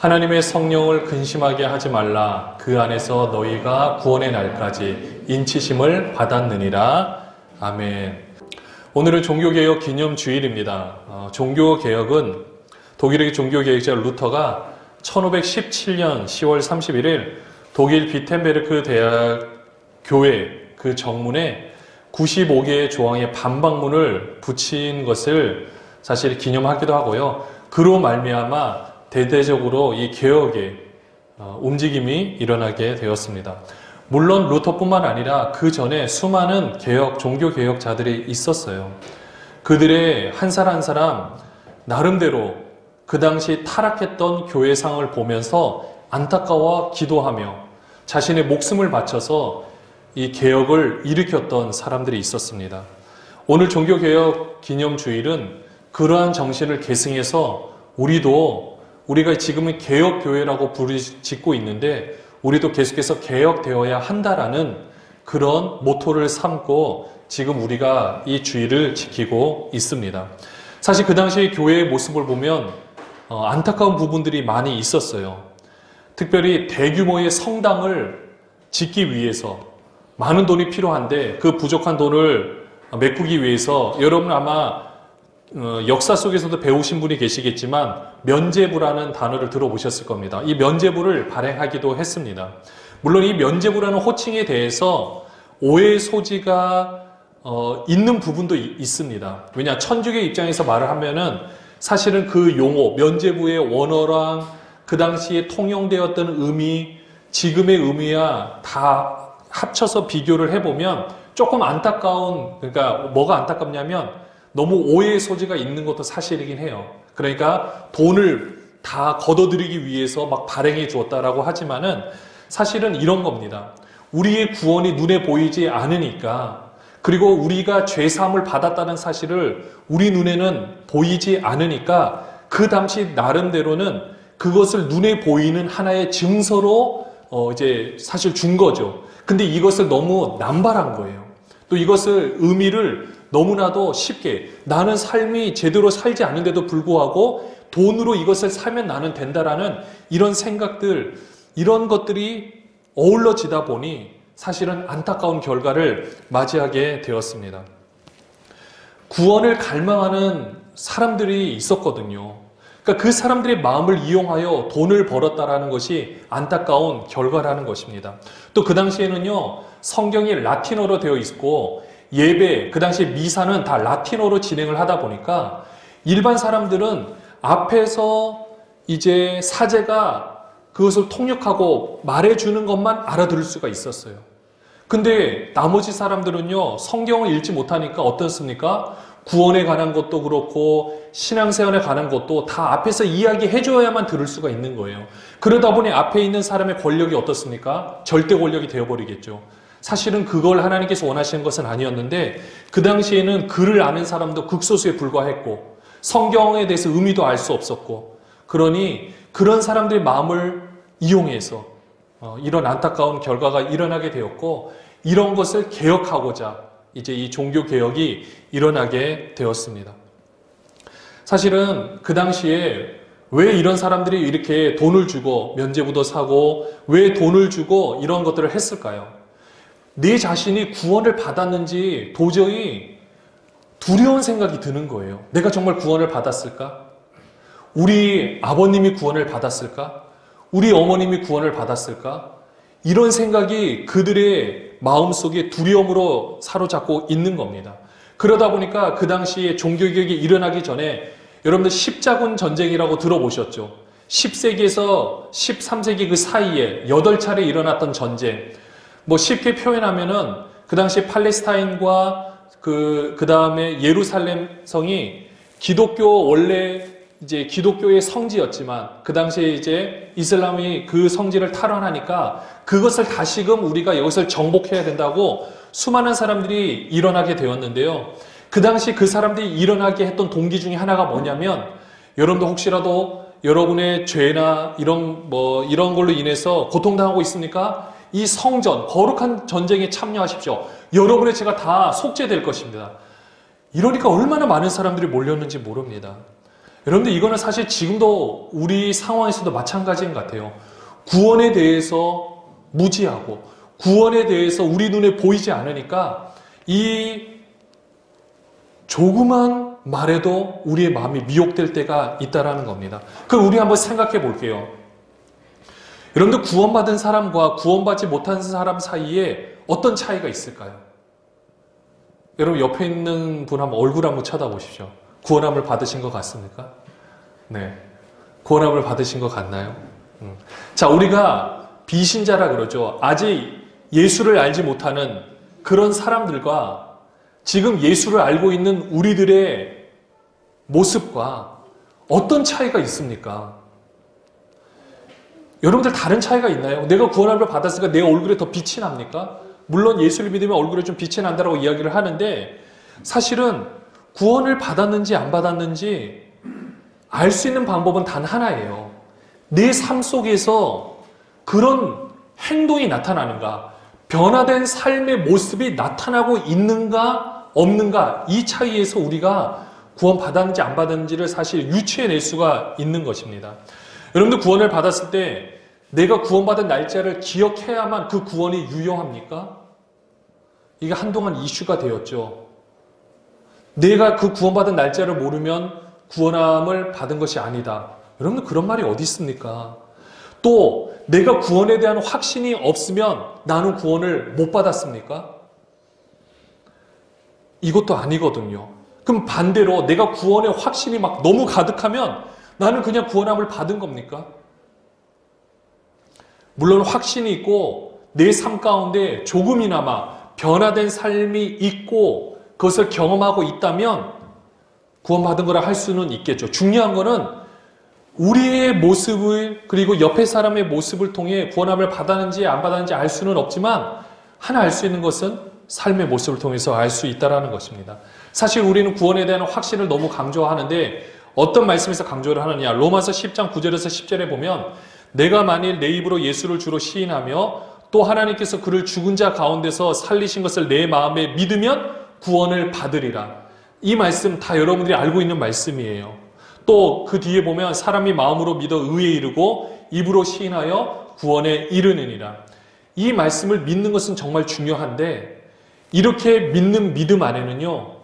하나님의 성령을 근심하게 하지 말라. 그 안에서 너희가 구원의 날까지 인치심을 받았느니라. 아멘. 오늘은 종교개혁 기념주일입니다. 종교개혁은 독일의 종교개혁자 루터가 1517년 10월 31일 독일 비텐베르크 대학 교회 그 정문에 95개의 조항의 반박문을 붙인 것을 사실 기념하기도 하고요. 그로 말미암아 대대적으로 이 개혁의 움직임이 일어나게 되었습니다. 물론 루터뿐만 아니라 그 전에 수많은 종교개혁자들이 있었어요. 그들의 한 사람 한 사람 나름대로 그 당시 타락했던 교회상을 보면서 안타까워 기도하며 자신의 목숨을 바쳐서 이 개혁을 일으켰던 사람들이 있었습니다. 오늘 종교개혁 기념주일은 그러한 정신을 계승해서 우리가 지금은 개혁교회라고 부르짖고 있는데 우리도 계속해서 개혁되어야 한다라는 그런 모토를 삼고 지금 우리가 이 주의를 지키고 있습니다. 사실 그 당시 교회의 모습을 보면 안타까운 부분들이 많이 있었어요. 특별히 대규모의 성당을 짓기 위해서 많은 돈이 필요한데 그 부족한 돈을 메꾸기 위해서 여러분 아마 역사 속에서도 배우신 분이 계시겠지만 면죄부라는 단어를 들어보셨을 겁니다. 이 면죄부를 발행하기도 했습니다. 물론 이 면죄부라는 호칭에 대해서 오해의 소지가 있는 부분도 있습니다. 왜냐 천주교 입장에서 말을 하면은 사실은 그 용어 면죄부의 원어랑 그 당시에 통용되었던 의미 지금의 의미와 다 합쳐서 비교를 해보면 조금 안타까운 그러니까 뭐가 안타깝냐면 너무 오해의 소지가 있는 것도 사실이긴 해요. 그러니까 돈을 다 걷어들이기 위해서 막 발행해 주었다라고 하지만은 사실은 이런 겁니다. 우리의 구원이 눈에 보이지 않으니까 그리고 우리가 죄사함을 받았다는 사실을 우리 눈에는 보이지 않으니까 그 당시 나름대로는 그것을 눈에 보이는 하나의 증서로 이제 사실 준 거죠. 근데 이것을 너무 남발한 거예요. 또 이것을 의미를 너무나도 쉽게 나는 삶이 제대로 살지 않는데도 불구하고 돈으로 이것을 사면 나는 된다라는 이런 생각들, 이런 것들이 어우러지다 보니 사실은 안타까운 결과를 맞이하게 되었습니다. 구원을 갈망하는 사람들이 있었거든요. 그러니까 그 사람들의 마음을 이용하여 돈을 벌었다라는 것이 안타까운 결과라는 것입니다. 또 그 당시에는요, 성경이 라틴어로 되어 있고 예배, 그 당시 미사는 다 라틴어로 진행을 하다 보니까 일반 사람들은 앞에서 이제 사제가 그것을 통역하고 말해주는 것만 알아들을 수가 있었어요. 근데 나머지 사람들은요, 성경을 읽지 못하니까 어떻습니까? 구원에 관한 것도 그렇고 신앙생활에 관한 것도 다 앞에서 이야기해줘야만 들을 수가 있는 거예요. 그러다 보니 앞에 있는 사람의 권력이 어떻습니까? 절대 권력이 되어버리겠죠. 사실은 그걸 하나님께서 원하시는 것은 아니었는데 그 당시에는 글을 아는 사람도 극소수에 불과했고 성경에 대해서 의미도 알 수 없었고 그러니 그런 사람들의 마음을 이용해서 이런 안타까운 결과가 일어나게 되었고 이런 것을 개혁하고자 이제 이 종교개혁이 일어나게 되었습니다. 사실은 그 당시에 왜 이런 사람들이 이렇게 돈을 주고 면죄부도 사고 왜 돈을 주고 이런 것들을 했을까요? 내 자신이 구원을 받았는지 도저히 두려운 생각이 드는 거예요. 내가 정말 구원을 받았을까? 우리 아버님이 구원을 받았을까? 우리 어머님이 구원을 받았을까? 이런 생각이 그들의 마음속에 두려움으로 사로잡고 있는 겁니다. 그러다 보니까 그 당시에 종교개혁이 일어나기 전에 여러분들 십자군 전쟁이라고 들어보셨죠? 10세기에서 13세기 그 사이에 8차례 일어났던 전쟁. 뭐 쉽게 표현하면은 그 당시 팔레스타인과 그 다음에 예루살렘 성이 기독교 원래 이제 기독교의 성지였지만 그 당시에 이제 이슬람이 그 성지를 탈환하니까 그것을 다시금 우리가 이것을 정복해야 된다고 수많은 사람들이 일어나게 되었는데요. 그 당시 그 사람들이 일어나게 했던 동기 중에 하나가 뭐냐면 여러분도 혹시라도 여러분의 죄나 이런 걸로 인해서 고통당하고 있습니까? 이 성전, 거룩한 전쟁에 참여하십시오. 여러분의 죄가 다 속죄될 것입니다. 이러니까 얼마나 많은 사람들이 몰렸는지 모릅니다. 여러분들 이거는 사실 지금도 우리 상황에서도 마찬가지인 것 같아요. 구원에 대해서 무지하고 구원에 대해서 우리 눈에 보이지 않으니까 이 조그만 말에도 우리의 마음이 미혹될 때가 있다라는 겁니다. 그럼 우리 한번 생각해 볼게요. 여러분들 구원받은 사람과 구원받지 못한 사람 사이에 어떤 차이가 있을까요? 여러분 옆에 있는 분 한번 얼굴 한번 쳐다보십시오. 구원함을 받으신 것 같습니까? 네. 구원함을 받으신 것 같나요? 자, 우리가 비신자라 그러죠. 아직 예수를 알지 못하는 그런 사람들과 지금 예수를 알고 있는 우리들의 모습과 어떤 차이가 있습니까? 여러분들 다른 차이가 있나요? 내가 구원함을 받았으니까 내 얼굴에 더 빛이 납니까? 물론 예수를 믿으면 얼굴에 좀 빛이 난다고 이야기를 하는데 사실은 구원을 받았는지 안 받았는지 알 수 있는 방법은 단 하나예요. 내 삶 속에서 그런 행동이 나타나는가, 변화된 삶의 모습이 나타나고 있는가 없는가, 이 차이에서 우리가 구원 받았는지 안 받았는지를 사실 유추해낼 수가 있는 것입니다. 여러분들 구원을 받았을 때 내가 구원받은 날짜를 기억해야만 그 구원이 유효합니까? 이게 한동안 이슈가 되었죠. 내가 그 구원받은 날짜를 모르면 구원함을 받은 것이 아니다. 여러분들 그런 말이 어디 있습니까? 또 내가 구원에 대한 확신이 없으면 나는 구원을 못 받았습니까? 이것도 아니거든요. 그럼 반대로 내가 구원의 확신이 막 너무 가득하면 나는 그냥 구원함을 받은 겁니까? 물론 확신이 있고 내 삶 가운데 조금이나마 변화된 삶이 있고 그것을 경험하고 있다면 구원받은 거라 할 수는 있겠죠. 중요한 거는 우리의 모습을 그리고 옆에 사람의 모습을 통해 구원함을 받았는지 안 받았는지 알 수는 없지만 하나 알 수 있는 것은 삶의 모습을 통해서 알 수 있다는 것입니다. 사실 우리는 구원에 대한 확신을 너무 강조하는데 어떤 말씀에서 강조를 하느냐. 로마서 10장 9절에서 10절에 보면 내가 만일 내 입으로 예수를 주로 시인하며 또 하나님께서 그를 죽은 자 가운데서 살리신 것을 내 마음에 믿으면 구원을 받으리라. 이 말씀 다 여러분들이 알고 있는 말씀이에요. 또 그 뒤에 보면 사람이 마음으로 믿어 의에 이르고 입으로 시인하여 구원에 이르느니라. 이 말씀을 믿는 것은 정말 중요한데 이렇게 믿는 믿음 안에는요.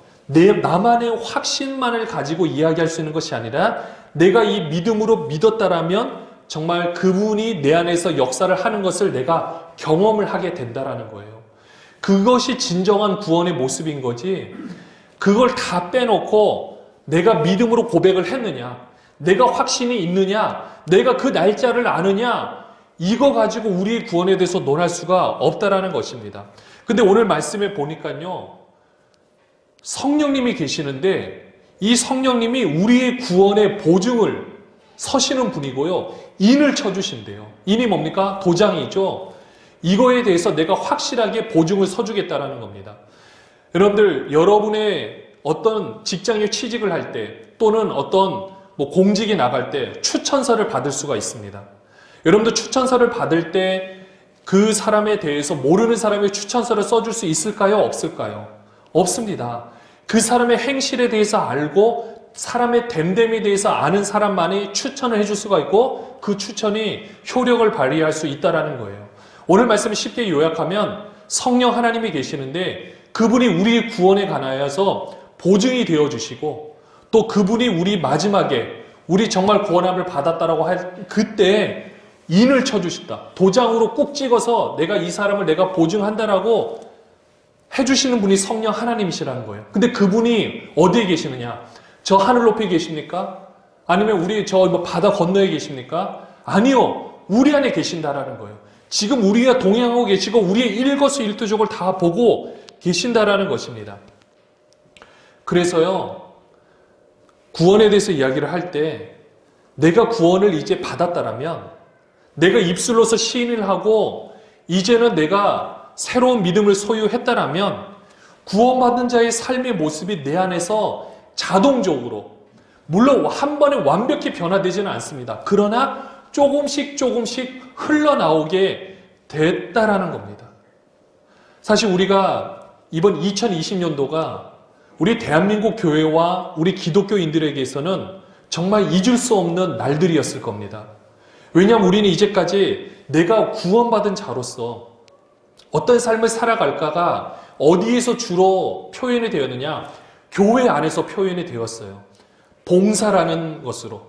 나만의 확신만을 가지고 이야기할 수 있는 것이 아니라 내가 이 믿음으로 믿었다라면 정말 그분이 내 안에서 역사를 하는 것을 내가 경험을 하게 된다라는 거예요. 그것이 진정한 구원의 모습인 거지. 그걸 다 빼놓고 내가 믿음으로 고백을 했느냐, 내가 확신이 있느냐, 내가 그 날짜를 아느냐, 이거 가지고 우리의 구원에 대해서 논할 수가 없다라는 것입니다. 근데 오늘 말씀에 보니까요, 성령님이 계시는데 이 성령님이 우리의 구원의 보증을 서시는 분이고요. 인을 쳐주신대요. 인이 뭡니까? 도장이죠. 이거에 대해서 내가 확실하게 보증을 서주겠다라는 겁니다. 여러분들, 여러분의 어떤 직장에 취직을 할 때 또는 어떤 공직에 나갈 때 추천서를 받을 수가 있습니다. 여러분들 추천서를 받을 때 그 사람에 대해서 모르는 사람의 추천서를 써줄 수 있을까요? 없을까요? 없습니다. 그 사람의 행실에 대해서 알고 사람의 됨됨에 대해서 아는 사람만이 추천을 해줄 수가 있고 그 추천이 효력을 발휘할 수 있다는 거예요. 오늘 말씀을 쉽게 요약하면 성령 하나님이 계시는데 그분이 우리의 구원에 관하여서 보증이 되어주시고 또 그분이 우리 마지막에 우리 정말 구원함을 받았다라고 할 그때 인을 쳐주신다. 도장으로 꼭 찍어서 내가 이 사람을 내가 보증한다라고 해주시는 분이 성령 하나님이시라는 거예요. 근데 그분이 어디에 계시느냐? 저 하늘 높이 계십니까? 아니면 우리 저 바다 건너에 계십니까? 아니요. 우리 안에 계신다라는 거예요. 지금 우리가 동행하고 계시고 우리의 일거수일투족을 다 보고 계신다라는 것입니다. 그래서요, 구원에 대해서 이야기를 할 때 내가 구원을 이제 받았다라면 내가 입술로서 시인을 하고 이제는 내가 새로운 믿음을 소유했다라면 구원받은 자의 삶의 모습이 내 안에서 자동적으로, 물론 한 번에 완벽히 변화되지는 않습니다. 그러나 조금씩 흘러나오게 됐다라는 겁니다. 사실 우리가 이번 2020년도가 우리 대한민국 교회와 우리 기독교인들에게서는 정말 잊을 수 없는 날들이었을 겁니다. 왜냐하면 우리는 이제까지 내가 구원받은 자로서 어떤 삶을 살아갈까가 어디에서 주로 표현이 되었느냐? 교회 안에서 표현이 되었어요. 봉사라는 것으로.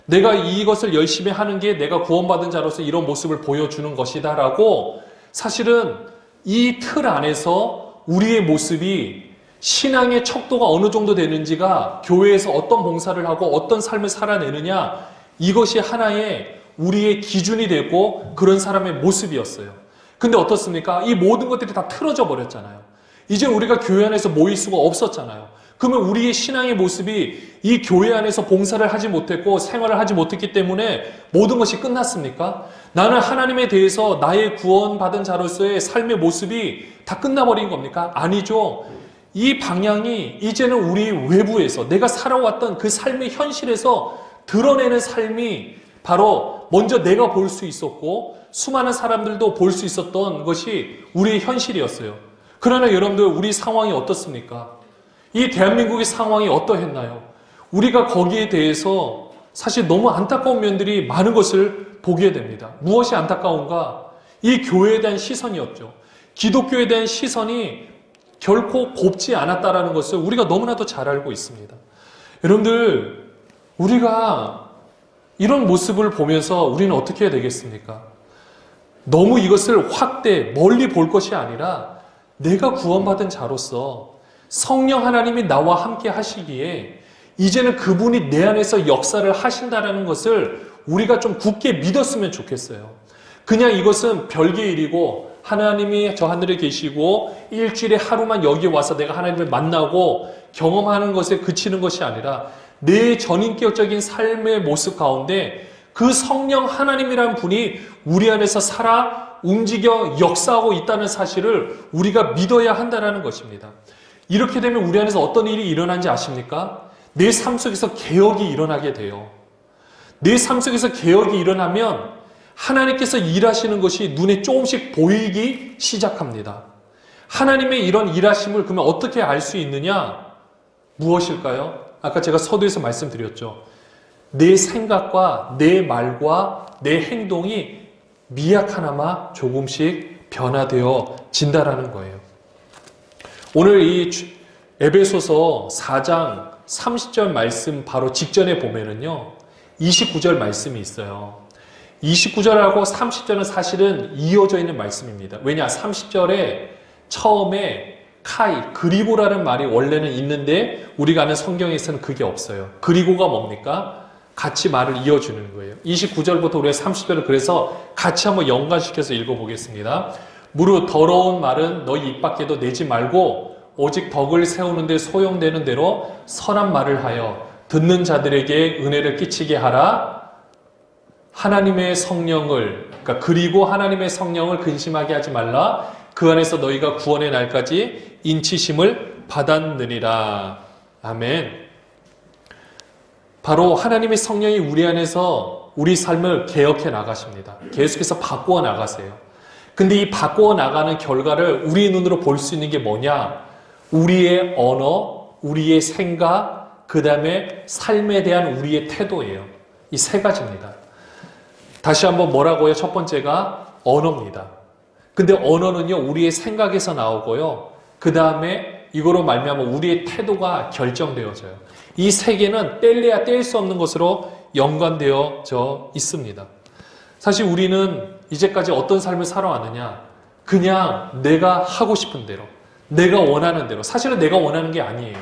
내가 이것을 열심히 하는 게 내가 구원받은 자로서 이런 모습을 보여주는 것이다 라고 사실은 이 틀 안에서 우리의 모습이 신앙의 척도가 어느 정도 되는지가 교회에서 어떤 봉사를 하고 어떤 삶을 살아내느냐 이것이 하나의 우리의 기준이 되고 그런 사람의 모습이었어요. 근데 어떻습니까? 이 모든 것들이 다 틀어져 버렸잖아요. 이제 우리가 교회 안에서 모일 수가 없었잖아요. 그러면 우리의 신앙의 모습이 이 교회 안에서 봉사를 하지 못했고 생활을 하지 못했기 때문에 모든 것이 끝났습니까? 나는 하나님에 대해서 나의 구원받은 자로서의 삶의 모습이 다 끝나버린 겁니까? 아니죠. 이 방향이 이제는 우리 외부에서 내가 살아왔던 그 삶의 현실에서 드러내는 삶이 바로 먼저 내가 볼 수 있었고 수많은 사람들도 볼 수 있었던 것이 우리의 현실이었어요. 그러나 여러분들 우리 상황이 어떻습니까? 이 대한민국의 상황이 어떠했나요? 우리가 거기에 대해서 사실 너무 안타까운 면들이 많은 것을 보게 됩니다. 무엇이 안타까운가? 이 교회에 대한 시선이었죠. 기독교에 대한 시선이 결코 곱지 않았다라는 것을 우리가 너무나도 잘 알고 있습니다. 여러분들 우리가 이런 모습을 보면서 우리는 어떻게 해야 되겠습니까? 너무 이것을 확대, 멀리 볼 것이 아니라 내가 구원받은 자로서 성령 하나님이 나와 함께 하시기에 이제는 그분이 내 안에서 역사를 하신다는 것을 우리가 좀 굳게 믿었으면 좋겠어요. 그냥 이것은 별개의 일이고 하나님이 저 하늘에 계시고 일주일에 하루만 여기 와서 내가 하나님을 만나고 경험하는 것에 그치는 것이 아니라 내 전인격적인 삶의 모습 가운데 그 성령 하나님이라는 분이 우리 안에서 살아 움직여 역사하고 있다는 사실을 우리가 믿어야 한다는 것입니다. 이렇게 되면 우리 안에서 어떤 일이 일어난지 아십니까? 내 삶 속에서 개혁이 일어나게 돼요. 내 삶 속에서 개혁이 일어나면 하나님께서 일하시는 것이 눈에 조금씩 보이기 시작합니다. 하나님의 이런 일하심을 그러면 어떻게 알 수 있느냐? 무엇일까요? 아까 제가 서두에서 말씀드렸죠. 내 생각과 내 말과 내 행동이 미약하나마 조금씩 변화되어진다라는 거예요. 오늘 이 에베소서 4장 30절 말씀 바로 직전에 보면은요, 29절 말씀이 있어요. 29절하고 30절은 사실은 이어져 있는 말씀입니다. 왜냐? 30절에 처음에 카이, 그리고라는 말이 원래는 있는데 우리가 아는 성경에서는 그게 없어요. 그리고가 뭡니까? 같이 말을 이어주는 거예요. 29절부터 우리가 30절을 그래서 같이 한번 연관시켜서 읽어보겠습니다. 무릇 더러운 말은 너희 입 밖에도 내지 말고 오직 덕을 세우는 데 소용되는 대로 선한 말을 하여 듣는 자들에게 은혜를 끼치게 하라. 하나님의 성령을, 그러니까 그리고 하나님의 성령을 근심하게 하지 말라. 그 안에서 너희가 구원의 날까지 인치심을 받았느니라. 아멘. 바로 하나님의 성령이 우리 안에서 우리 삶을 개혁해 나가십니다. 계속해서 바꾸어 나가세요. 근데 이 바꾸어 나가는 결과를 우리 눈으로 볼 수 있는 게 뭐냐? 우리의 언어, 우리의 생각, 그 다음에 삶에 대한 우리의 태도예요. 이 세 가지입니다. 다시 한번 뭐라고요? 첫 번째가 언어입니다. 근데 언어는요, 우리의 생각에서 나오고요. 그 다음에 이거로 말미암아 우리의 태도가 결정되어져요. 이 세 개는 뗄래야 뗄 수 없는 것으로 연관되어져 있습니다. 사실 우리는 이제까지 어떤 삶을 살아왔느냐? 그냥 내가 하고 싶은 대로, 내가 원하는 대로. 사실은 내가 원하는 게 아니에요.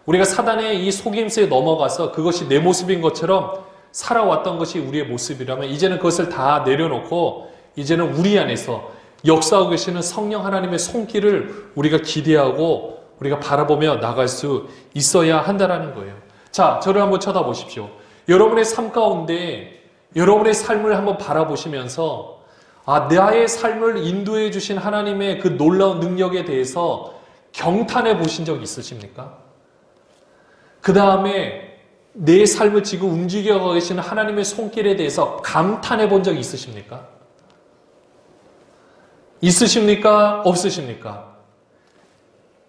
우리가 사단의 이 속임수에 넘어가서 그것이 내 모습인 것처럼 살아왔던 것이 우리의 모습이라면 이제는 그것을 다 내려놓고 이제는 우리 안에서 역사하고 계시는 성령 하나님의 손길을 우리가 기대하고 우리가 바라보며 나갈 수 있어야 한다는 거예요. 자, 저를 한번 쳐다보십시오. 여러분의 삶 가운데 여러분의 삶을 한번 바라보시면서 나의 삶을 인도해 주신 하나님의 그 놀라운 능력에 대해서 경탄해 보신 적 있으십니까? 그 다음에 내 삶을 지금 움직여 계시는 하나님의 손길에 대해서 감탄해 본 적 있으십니까? 있으십니까? 없으십니까?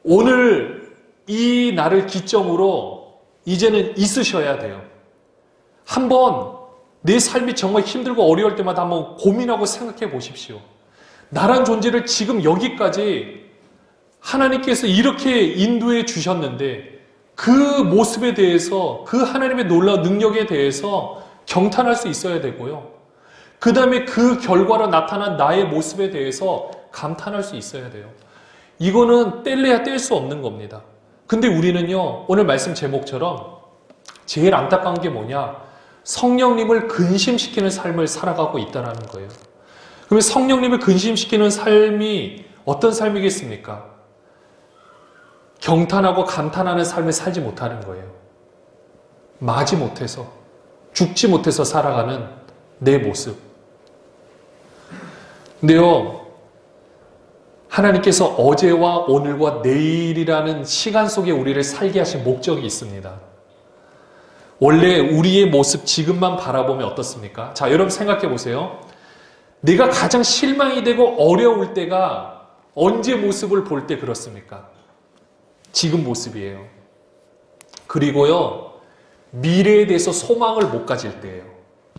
오늘 이 날을 기점으로 이제는 있으셔야 돼요. 한번 내 삶이 정말 힘들고 어려울 때마다 한번 고민하고 생각해 보십시오. 나란 존재를 지금 여기까지 하나님께서 이렇게 인도해 주셨는데 그 모습에 대해서, 그 하나님의 놀라운 능력에 대해서 경탄할 수 있어야 되고요. 그 다음에 그 결과로 나타난 나의 모습에 대해서 감탄할 수 있어야 돼요. 이거는 뗄래야 뗄 수 없는 겁니다. 근데 우리는요, 오늘 말씀 제목처럼 제일 안타까운 게 뭐냐? 성령님을 근심시키는 삶을 살아가고 있다는 거예요. 그러면 성령님을 근심시키는 삶이 어떤 삶이겠습니까? 경탄하고 감탄하는 삶을 살지 못하는 거예요. 마지 못해서, 죽지 못해서 살아가는 내 모습. 근데요, 하나님께서 어제와 오늘과 내일이라는 시간 속에 우리를 살게 하신 목적이 있습니다. 원래 우리의 모습 지금만 바라보면 어떻습니까? 자, 여러분 생각해 보세요. 내가 가장 실망이 되고 어려울 때가 언제 모습을 볼 때 그렇습니까? 지금 모습이에요. 그리고요, 미래에 대해서 소망을 못 가질 때예요.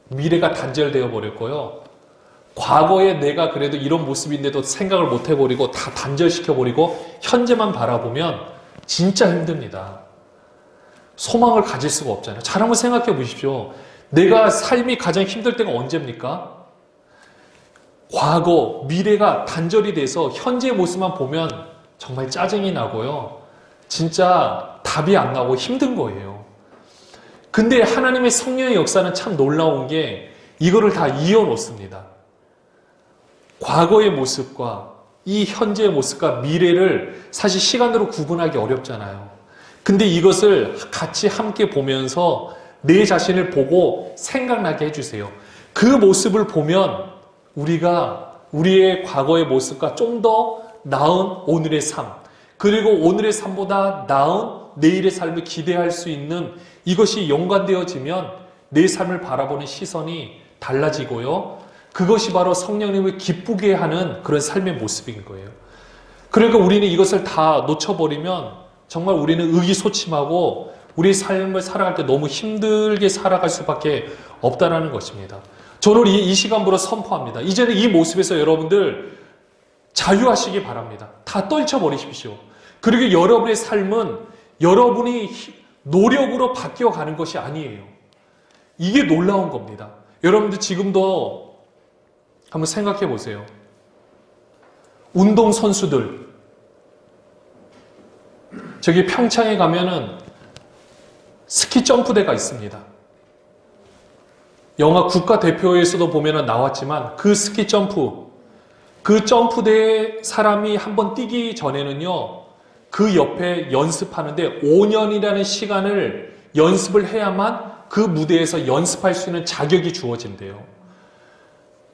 미래가 단절되어 버렸고요. 과거에 내가 그래도 이런 모습인데도 생각을 못 해버리고 다 단절시켜버리고 현재만 바라보면 진짜 힘듭니다. 소망을 가질 수가 없잖아요. 잘 한번 생각해 보십시오. 내가 삶이 가장 힘들 때가 언제입니까? 과거, 미래가 단절이 돼서 현재의 모습만 보면 정말 짜증이 나고요. 진짜 답이 안 나고 힘든 거예요. 근데 하나님의 성령의 역사는 참 놀라운 게 이거를 다 이어놓습니다. 과거의 모습과 이 현재의 모습과 미래를 사실 시간으로 구분하기 어렵잖아요. 근데 이것을 같이 함께 보면서 내 자신을 보고 생각나게 해주세요. 그 모습을 보면 우리가 우리의 과거의 모습과 좀 더 나은 오늘의 삶, 그리고 오늘의 삶보다 나은 내일의 삶을 기대할 수 있는 이것이 연관되어지면 내 삶을 바라보는 시선이 달라지고요. 그것이 바로 성령님을 기쁘게 하는 그런 삶의 모습인 거예요. 그러니까 우리는 이것을 다 놓쳐버리면 정말 우리는 의기소침하고 우리 삶을 살아갈 때 너무 힘들게 살아갈 수밖에 없다는 것입니다. 저는 이 시간부로 선포합니다. 이제는 이 모습에서 여러분들 자유하시기 바랍니다. 다 떨쳐버리십시오. 그리고 여러분의 삶은 여러분이 노력으로 바뀌어가는 것이 아니에요. 이게 놀라운 겁니다. 여러분들 지금도 한번 생각해 보세요. 운동선수들, 저기 평창에 가면은 스키 점프대가 있습니다. 영화 국가대표에서도 보면은 나왔지만 그 스키 점프, 그 점프대에 사람이 한번 뛰기 전에는요, 그 옆에 연습하는데 5년이라는 시간을 연습을 해야만 그 무대에서 연습할 수 있는 자격이 주어진대요.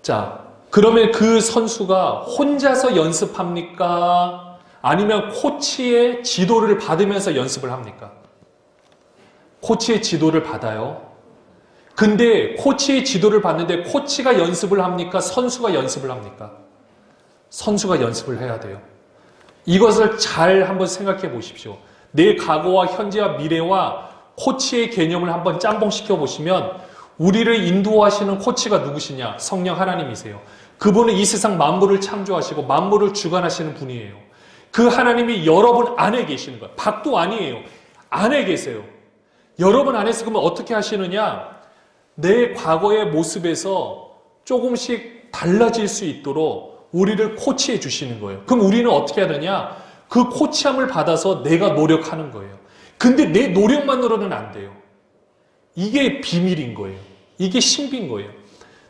자, 그러면 그 선수가 혼자서 연습합니까? 아니면 코치의 지도를 받으면서 연습을 합니까? 코치의 지도를 받아요. 근데 코치의 지도를 받는데 코치가 연습을 합니까? 선수가 연습을 합니까? 선수가 연습을 해야 돼요. 이것을 잘 한번 생각해 보십시오. 내 과거와 현재와 미래와 코치의 개념을 한번 짬뽕시켜 보시면 우리를 인도하시는 코치가 누구시냐? 성령 하나님이세요. 그분은 이 세상 만물을 창조하시고 만물을 주관하시는 분이에요. 그 하나님이 여러분 안에 계시는 거예요. 밖도 아니에요. 안에 계세요. 여러분 안에서 그러면 어떻게 하시느냐? 내 과거의 모습에서 조금씩 달라질 수 있도록 우리를 코치해 주시는 거예요. 그럼 우리는 어떻게 하느냐? 그 코치함을 받아서 내가 노력하는 거예요. 근데 내 노력만으로는 안 돼요. 이게 비밀인 거예요. 이게 신비인 거예요.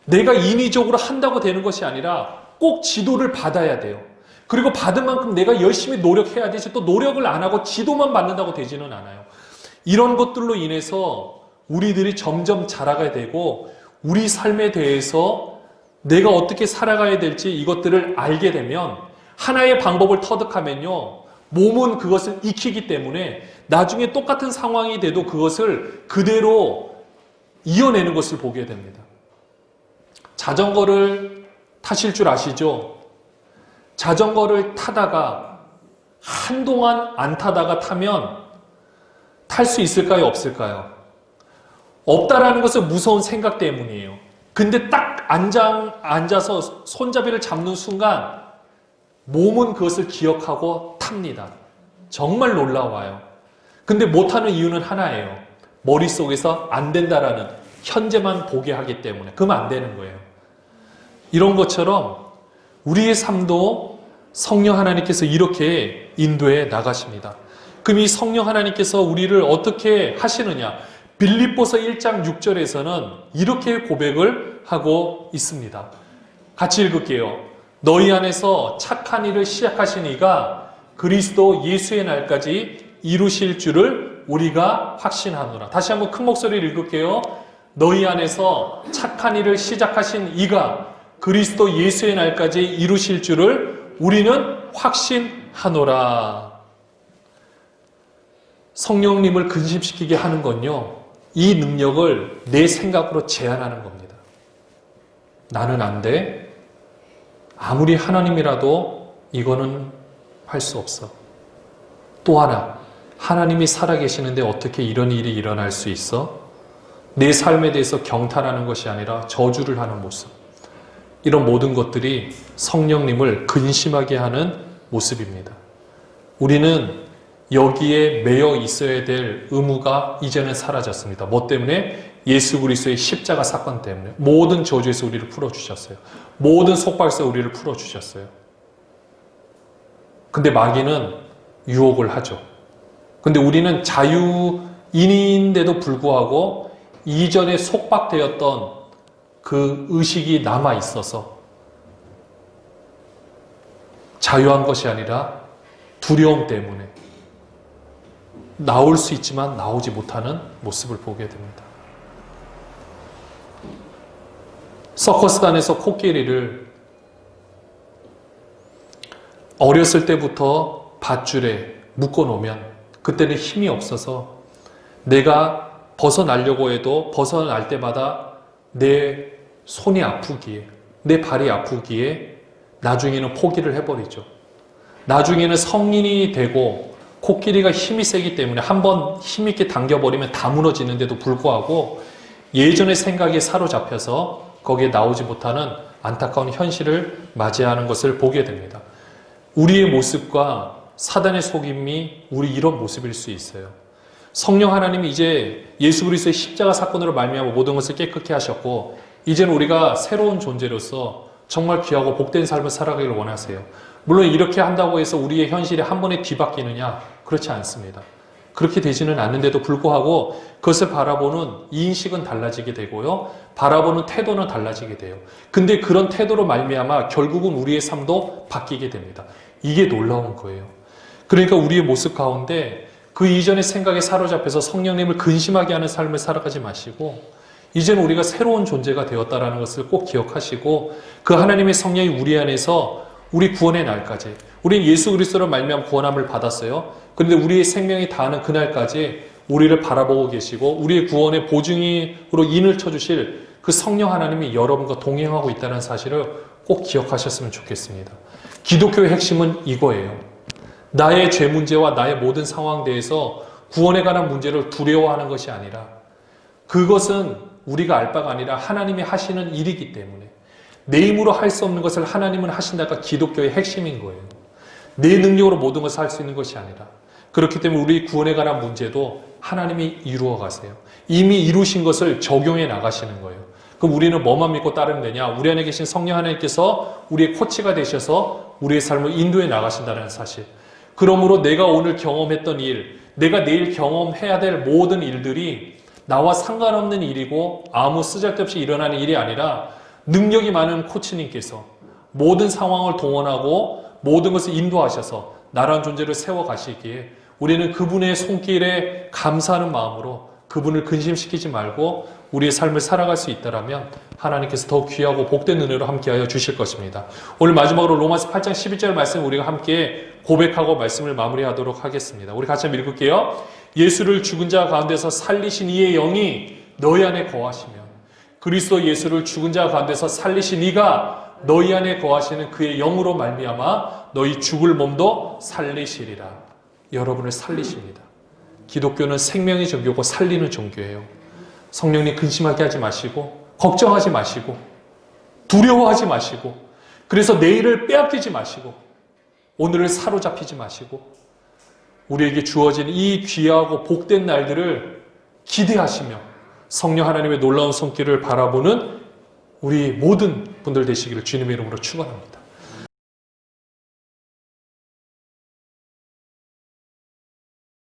내가 인위적으로 한다고 되는 것이 아니라 꼭 지도를 받아야 돼요. 그리고 받은 만큼 내가 열심히 노력해야 되지, 또 노력을 안 하고 지도만 받는다고 되지는 않아요. 이런 것들로 인해서 우리들이 점점 자라가야 되고 우리 삶에 대해서 내가 어떻게 살아가야 될지 이것들을 알게 되면 하나의 방법을 터득하면요, 몸은 그것을 익히기 때문에 나중에 똑같은 상황이 돼도 그것을 그대로 이어내는 것을 보게 됩니다. 자전거를 타실 줄 아시죠? 자전거를 타다가 한동안 안 타다가 타면 탈 수 있을까요? 없을까요? 없다라는 것은 무서운 생각 때문이에요. 근데 딱 앉아서 손잡이를 잡는 순간 몸은 그것을 기억하고 탑니다. 정말 놀라워요. 근데 못하는 이유는 하나예요. 머릿속에서 안 된다라는 현재만 보게 하기 때문에. 그러면 안 되는 거예요. 이런 것처럼 우리의 삶도 성령 하나님께서 이렇게 인도해 나가십니다. 그럼 이 성령 하나님께서 우리를 어떻게 하시느냐? 빌립보서 1장 6절에서는 이렇게 고백을 하고 있습니다. 같이 읽을게요. 너희 안에서 착한 일을 시작하신 이가 그리스도 예수의 날까지 이루실 줄을 우리가 확신하노라. 다시 한번 큰 목소리를 읽을게요. 너희 안에서 착한 일을 시작하신 이가 그리스도 예수의 날까지 이루실 줄을 우리는 확신하노라. 성령님을 근심시키게 하는 건요, 이 능력을 내 생각으로 제한하는 겁니다. 나는 안 돼. 아무리 하나님이라도 이거는 할 수 없어. 또 하나, 하나님이 살아계시는데 어떻게 이런 일이 일어날 수 있어? 내 삶에 대해서 경탄하는 것이 아니라 저주를 하는 모습. 이런 모든 것들이 성령님을 근심하게 하는 모습입니다. 우리는 여기에 매여 있어야 될 의무가 이제는 사라졌습니다. 뭐 때문에? 예수 그리스도의 십자가 사건 때문에. 모든 저주에서 우리를 풀어주셨어요. 모든 속박에서 우리를 풀어주셨어요. 근데 마귀는 유혹을 하죠. 근데 우리는 자유인인데도 불구하고 이전에 속박되었던 그 의식이 남아 있어서 자유한 것이 아니라 두려움 때문에 나올 수 있지만 나오지 못하는 모습을 보게 됩니다. 서커스단에서 코끼리를 어렸을 때부터 밧줄에 묶어놓으면 그때는 힘이 없어서 내가 벗어나려고 해도 벗어날 때마다 내 손이 아프기에, 내 발이 아프기에 나중에는 포기를 해버리죠. 나중에는 성인이 되고 코끼리가 힘이 세기 때문에 한번 힘있게 당겨버리면 다 무너지는데도 불구하고 예전의 생각에 사로잡혀서 거기에 나오지 못하는 안타까운 현실을 맞이하는 것을 보게 됩니다. 우리의 모습과 사단의 속임이 우리 이런 모습일 수 있어요. 성령 하나님이 이제 예수 그리스도의 십자가 사건으로 말미암아 모든 것을 깨끗게 하셨고 이제는 우리가 새로운 존재로서 정말 귀하고 복된 삶을 살아가기를 원하세요. 물론 이렇게 한다고 해서 우리의 현실이 한 번에 뒤바뀌느냐? 그렇지 않습니다. 그렇게 되지는 않는데도 불구하고 그것을 바라보는 인식은 달라지게 되고요. 바라보는 태도는 달라지게 돼요. 근데 그런 태도로 말미암아 결국은 우리의 삶도 바뀌게 됩니다. 이게 놀라운 거예요. 그러니까 우리의 모습 가운데 그 이전의 생각에 사로잡혀서 성령님을 근심하게 하는 삶을 살아가지 마시고 이제는 우리가 새로운 존재가 되었다는 것을 꼭 기억하시고 그 하나님의 성령이 우리 안에서 우리 구원의 날까지 우리는 예수 그리스도로 말미암아 구원함을 받았어요. 그런데 우리의 생명이 다하는 그날까지 우리를 바라보고 계시고 우리의 구원의 보증으로 인을 쳐주실 그 성령 하나님이 여러분과 동행하고 있다는 사실을 꼭 기억하셨으면 좋겠습니다. 기독교의 핵심은 이거예요. 나의 죄 문제와 나의 모든 상황에 대해서 구원에 관한 문제를 두려워하는 것이 아니라 그것은 우리가 알 바가 아니라 하나님이 하시는 일이기 때문에 내 힘으로 할 수 없는 것을 하나님은 하신다가 기독교의 핵심인 거예요. 내 능력으로 모든 것을 할 수 있는 것이 아니라 그렇기 때문에 우리 구원에 관한 문제도 하나님이 이루어 가세요. 이미 이루신 것을 적용해 나가시는 거예요. 그럼 우리는 뭐만 믿고 따르면 되냐? 우리 안에 계신 성령 하나님께서 우리의 코치가 되셔서 우리의 삶을 인도해 나가신다는 사실. 그러므로 내가 오늘 경험했던 일, 내가 내일 경험해야 될 모든 일들이 나와 상관없는 일이고 아무 쓰잘데없이 일어나는 일이 아니라 능력이 많은 코치님께서 모든 상황을 동원하고 모든 것을 인도하셔서 나라는 존재를 세워가시기에 우리는 그분의 손길에 감사하는 마음으로 그분을 근심시키지 말고 우리의 삶을 살아갈 수 있다면 하나님께서 더욱 귀하고 복된 은혜로 함께하여 주실 것입니다. 오늘 마지막으로 로마서 8장 11절 말씀 우리가 함께 고백하고 말씀을 마무리하도록 하겠습니다. 우리 같이 한번 읽을게요. 예수를 죽은 자 가운데서 살리신 이의 영이 너희 안에 거하시면 그리스도 예수를 죽은 자 가운데서 살리신 이가 너희 안에 거하시는 그의 영으로 말미암아 너희 죽을 몸도 살리시리라. 여러분을 살리십니다. 기독교는 생명의 종교고 살리는 종교예요. 성령님 근심하게 하지 마시고 걱정하지 마시고 두려워하지 마시고 그래서 내일을 빼앗기지 마시고 오늘을 사로잡히지 마시고 우리에게 주어진 이 귀하고 복된 날들을 기대하시며 성령 하나님의 놀라운 손길을 바라보는 우리 모든 분들 되시기를 주님의 이름으로 축원합니다.